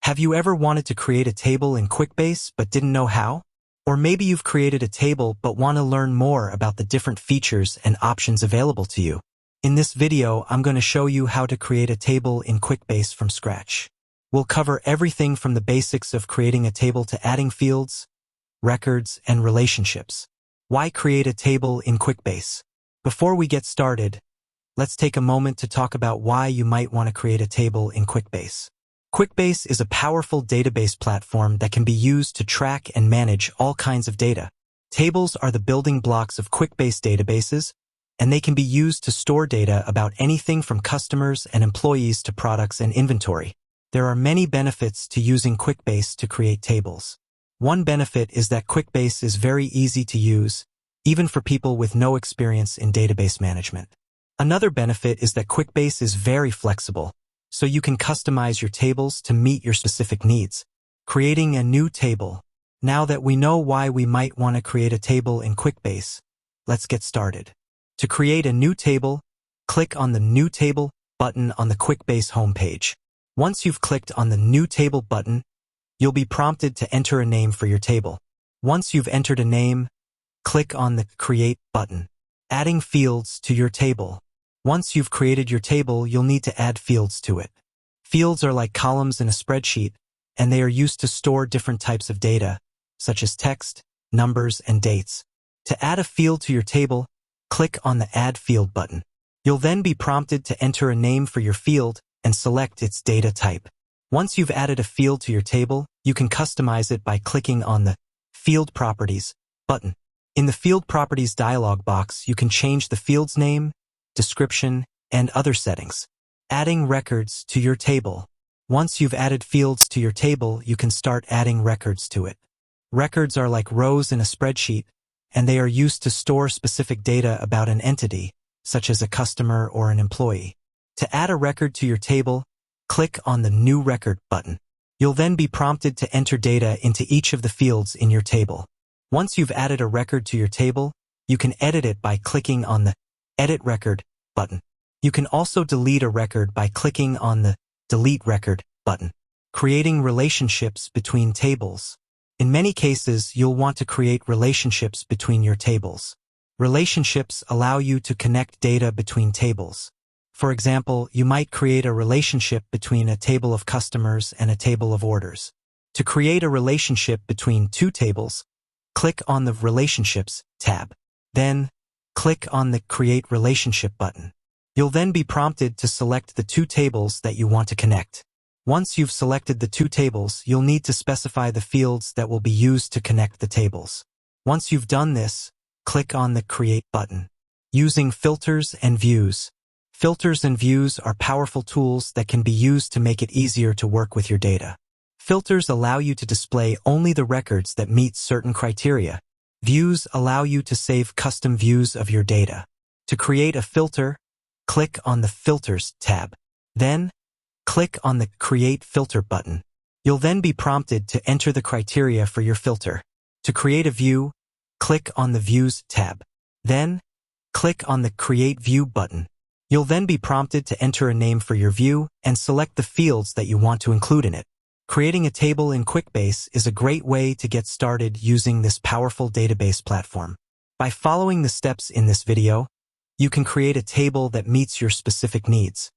Have you ever wanted to create a table in Quickbase but didn't know how? Or maybe you've created a table but want to learn more about the different features and options available to you. In this video, I'm going to show you how to create a table in Quickbase from scratch. We'll cover everything from the basics of creating a table to adding fields, records, and relationships. Why create a table in Quickbase? Before we get started, let's take a moment to talk about why you might want to create a table in Quickbase. Quickbase is a powerful database platform that can be used to track and manage all kinds of data. Tables are the building blocks of Quickbase databases, and they can be used to store data about anything from customers and employees to products and inventory. There are many benefits to using Quickbase to create tables. One benefit is that Quickbase is very easy to use, even for people with no experience in database management. Another benefit is that Quickbase is very flexible, so you can customize your tables to meet your specific needs. Creating a new table. Now that we know why we might want to create a table in Quickbase, let's get started. To create a new table, click on the New Table button on the Quickbase homepage. Once you've clicked on the New Table button, you'll be prompted to enter a name for your table. Once you've entered a name, click on the Create button. Adding fields to your table. Once you've created your table, you'll need to add fields to it. Fields are like columns in a spreadsheet, and they are used to store different types of data, such as text, numbers, and dates. To add a field to your table, click on the Add Field button. You'll then be prompted to enter a name for your field and select its data type. Once you've added a field to your table, you can customize it by clicking on the Field Properties button. In the Field Properties dialog box, you can change the field's name, description, and other settings. Adding records to your table. Once you've added fields to your table, you can start adding records to it. Records are like rows in a spreadsheet, and they are used to store specific data about an entity, such as a customer or an employee. To add a record to your table, click on the New Record button. You'll then be prompted to enter data into each of the fields in your table. Once you've added a record to your table, you can edit it by clicking on the Edit Record button. You can also delete a record by clicking on the Delete Record button. Creating relationships between tables. In many cases, you'll want to create relationships between your tables. Relationships allow you to connect data between tables. For example, you might create a relationship between a table of customers and a table of orders. To create a relationship between two tables, click on the Relationships tab. Then, click on the Create Relationship button. You'll then be prompted to select the two tables that you want to connect. Once you've selected the two tables, you'll need to specify the fields that will be used to connect the tables. Once you've done this, click on the Create button. Using filters and views. Filters and views are powerful tools that can be used to make it easier to work with your data. Filters allow you to display only the records that meet certain criteria. Views allow you to save custom views of your data. To create a filter, click on the Filters tab. Then, click on the Create Filter button. You'll then be prompted to enter the criteria for your filter. To create a view, click on the Views tab. Then, click on the Create View button. You'll then be prompted to enter a name for your view and select the fields that you want to include in it. Creating a table in Quickbase is a great way to get started using this powerful database platform. By following the steps in this video, you can create a table that meets your specific needs.